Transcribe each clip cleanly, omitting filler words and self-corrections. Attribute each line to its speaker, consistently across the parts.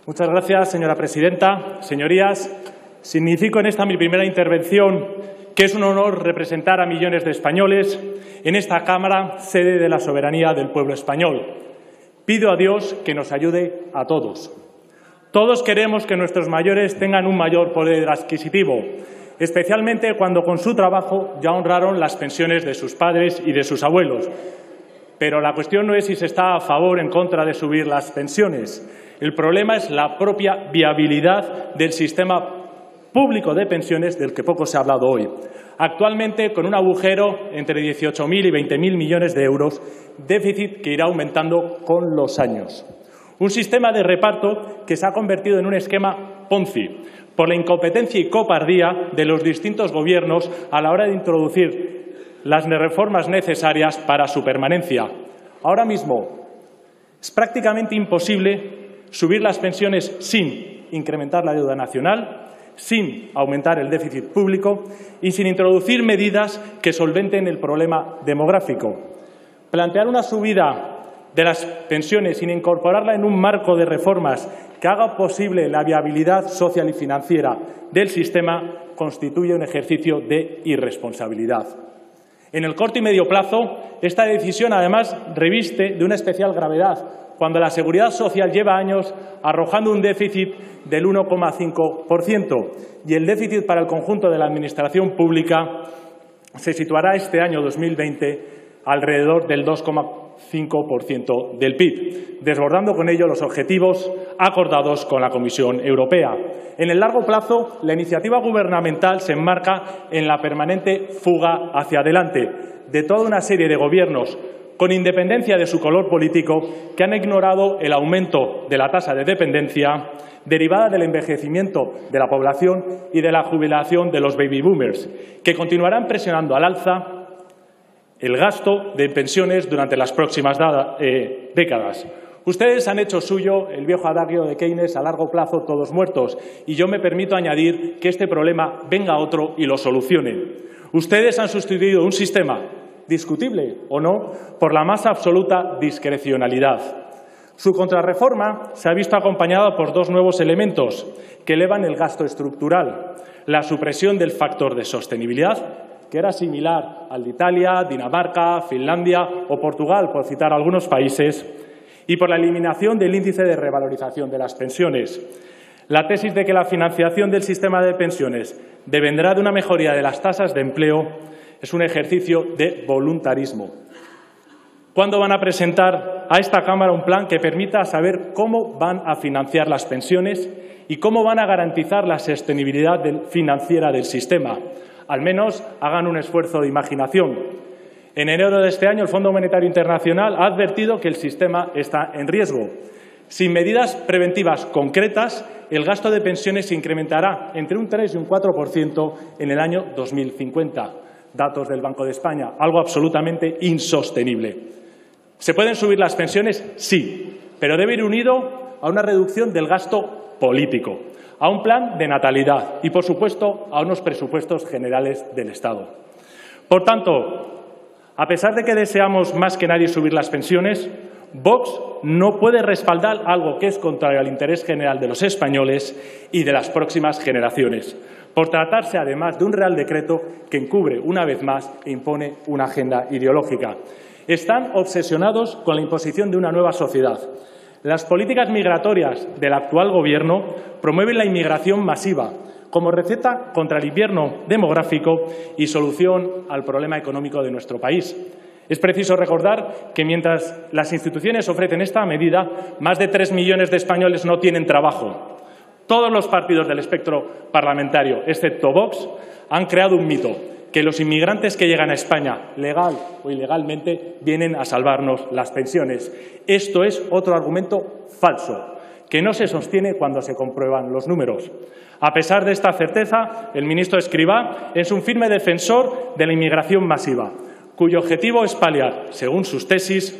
Speaker 1: Muchas gracias, señora presidenta. Señorías, significo en esta mi primera intervención que es un honor representar a millones de españoles en esta Cámara, sede de la soberanía del pueblo español. Pido a Dios que nos ayude a todos. Todos queremos que nuestros mayores tengan un mayor poder adquisitivo, especialmente cuando con su trabajo ya honraron las pensiones de sus padres y de sus abuelos. Pero la cuestión no es si se está a favor o en contra de subir las pensiones. El problema es la propia viabilidad del sistema público de pensiones, del que poco se ha hablado hoy. Actualmente, con un agujero entre 18.000 y 20.000 millones de euros, déficit que irá aumentando con los años. Un sistema de reparto que se ha convertido en un esquema Ponzi, por la incompetencia y cobardía de los distintos gobiernos a la hora de introducir las reformas necesarias para su permanencia. Ahora mismo es prácticamente imposible subir las pensiones sin incrementar la deuda nacional, sin aumentar el déficit público y sin introducir medidas que solventen el problema demográfico. Plantear una subida de las pensiones sin incorporarla en un marco de reformas que haga posible la viabilidad social y financiera del sistema constituye un ejercicio de irresponsabilidad. En el corto y medio plazo, esta decisión, además, reviste de una especial gravedad, cuando la Seguridad Social lleva años arrojando un déficit del 1,5% y el déficit para el conjunto de la Administración pública se situará este año 2020 alrededor del 2,5% del PIB, desbordando con ello los objetivos acordados con la Comisión Europea. En el largo plazo, la iniciativa gubernamental se enmarca en la permanente fuga hacia adelante de toda una serie de gobiernos, con independencia de su color político, que han ignorado el aumento de la tasa de dependencia derivada del envejecimiento de la población y de la jubilación de los baby boomers, que continuarán presionando al alza el gasto de pensiones durante las próximas décadas. Ustedes han hecho suyo el viejo adagio de Keynes: a largo plazo todos muertos, y yo me permito añadir que este problema venga otro y lo solucione. Ustedes han sustituido un sistema, discutible o no, por la más absoluta discrecionalidad. Su contrarreforma se ha visto acompañada por dos nuevos elementos que elevan el gasto estructural: la supresión del factor de sostenibilidad, que era similar al de Italia, Dinamarca, Finlandia o Portugal, por citar algunos países, y por la eliminación del índice de revalorización de las pensiones. La tesis de que la financiación del sistema de pensiones devendrá de una mejoría de las tasas de empleo es un ejercicio de voluntarismo. ¿Cuándo van a presentar a esta Cámara un plan que permita saber cómo van a financiar las pensiones y cómo van a garantizar la sostenibilidad financiera del sistema? Al menos hagan un esfuerzo de imaginación. En enero de este año, el Fondo Monetario Internacional ha advertido que el sistema está en riesgo. Sin medidas preventivas concretas, el gasto de pensiones se incrementará entre un 3 y un 4% en el año 2050. Datos del Banco de España, algo absolutamente insostenible. ¿Se pueden subir las pensiones? Sí, pero debe ir unido a una reducción del gasto político, a un plan de natalidad y, por supuesto, a unos presupuestos generales del Estado. Por tanto, a pesar de que deseamos más que nadie subir las pensiones, Vox no puede respaldar algo que es contrario al interés general de los españoles y de las próximas generaciones, por tratarse además de un Real Decreto que encubre una vez más e impone una agenda ideológica. Están obsesionados con la imposición de una nueva sociedad. Las políticas migratorias del actual Gobierno promueven la inmigración masiva como receta contra el invierno demográfico y solución al problema económico de nuestro país. Es preciso recordar que mientras las instituciones ofrecen esta medida, más de 3 millones de españoles no tienen trabajo. Todos los partidos del espectro parlamentario, excepto Vox, han creado un mito: que los inmigrantes que llegan a España, legal o ilegalmente, vienen a salvarnos las pensiones. Esto es otro argumento falso, que no se sostiene cuando se comprueban los números. A pesar de esta certeza, el ministro Escrivá es un firme defensor de la inmigración masiva, cuyo objetivo es paliar, según sus tesis,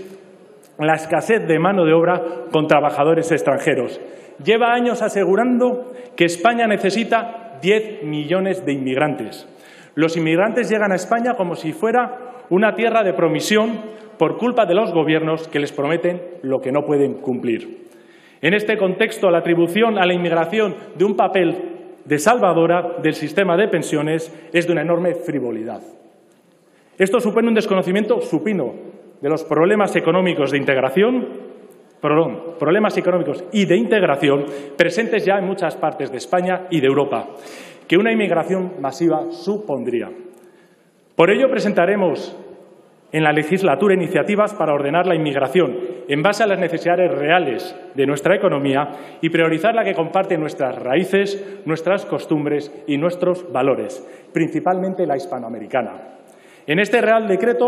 Speaker 1: la escasez de mano de obra con trabajadores extranjeros. Lleva años asegurando que España necesita 10 millones de inmigrantes. Los inmigrantes llegan a España como si fuera una tierra de promisión por culpa de los gobiernos que les prometen lo que no pueden cumplir. En este contexto, la atribución a la inmigración de un papel de salvadora del sistema de pensiones es de una enorme frivolidad. Esto supone un desconocimiento supino de los problemas económicos y de integración presentes ya en muchas partes de España y de Europa, que una inmigración masiva supondría. Por ello, presentaremos en la legislatura iniciativas para ordenar la inmigración en base a las necesidades reales de nuestra economía y priorizar la que comparte nuestras raíces, nuestras costumbres y nuestros valores, principalmente la hispanoamericana. En este Real Decreto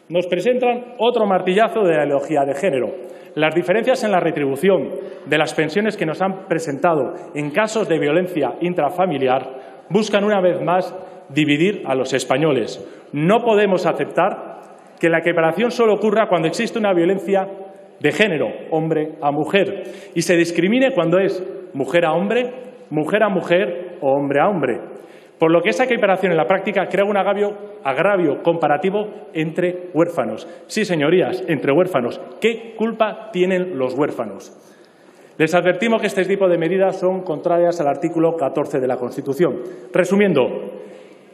Speaker 1: nos presentan otro martillazo de la ideología de género. Las diferencias en la retribución de las pensiones que nos han presentado en casos de violencia intrafamiliar buscan una vez más dividir a los españoles. No podemos aceptar que la equiparación solo ocurra cuando existe una violencia de género, hombre a mujer, y se discrimine cuando es mujer a hombre, mujer a mujer o hombre a hombre. Por lo que esa equiparación en la práctica crea un agravio comparativo entre huérfanos. Sí, señorías, entre huérfanos. ¿Qué culpa tienen los huérfanos? Les advertimos que este tipo de medidas son contrarias al artículo 14 de la Constitución. Resumiendo,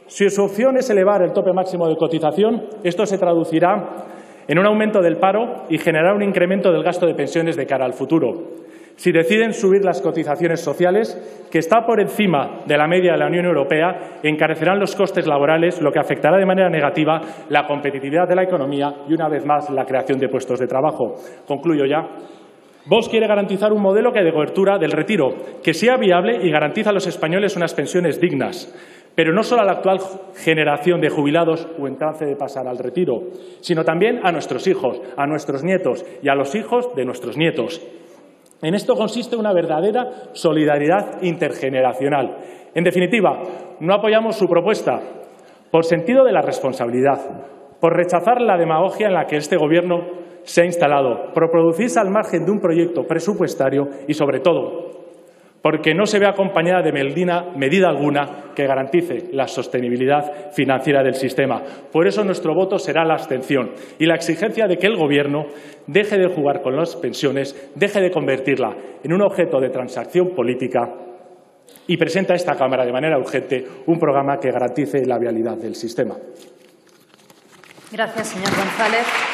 Speaker 1: si su opción es elevar el tope máximo de cotización, esto se traducirá en un aumento del paro y generará un incremento del gasto de pensiones de cara al futuro. Si deciden subir las cotizaciones sociales, que está por encima de la media de la Unión Europea, encarecerán los costes laborales, lo que afectará de manera negativa la competitividad de la economía y, una vez más, la creación de puestos de trabajo. Concluyo ya. Vox quiere garantizar un modelo de cobertura del retiro que sea viable y garantice a los españoles unas pensiones dignas, pero no solo a la actual generación de jubilados o en trance de pasar al retiro, sino también a nuestros hijos, a nuestros nietos y a los hijos de nuestros nietos. En esto consiste una verdadera solidaridad intergeneracional. En definitiva, no apoyamos su propuesta por sentido de la responsabilidad, por rechazar la demagogia en la que este Gobierno se ha instalado, por producirse al margen de un proyecto presupuestario y, sobre todo, porque no se ve acompañada de medida alguna que garantice la sostenibilidad financiera del sistema. Por eso nuestro voto será la abstención y la exigencia de que el Gobierno deje de jugar con las pensiones, deje de convertirla en un objeto de transacción política y presente a esta Cámara de manera urgente un programa que garantice la viabilidad del sistema.
Speaker 2: Gracias, señor González.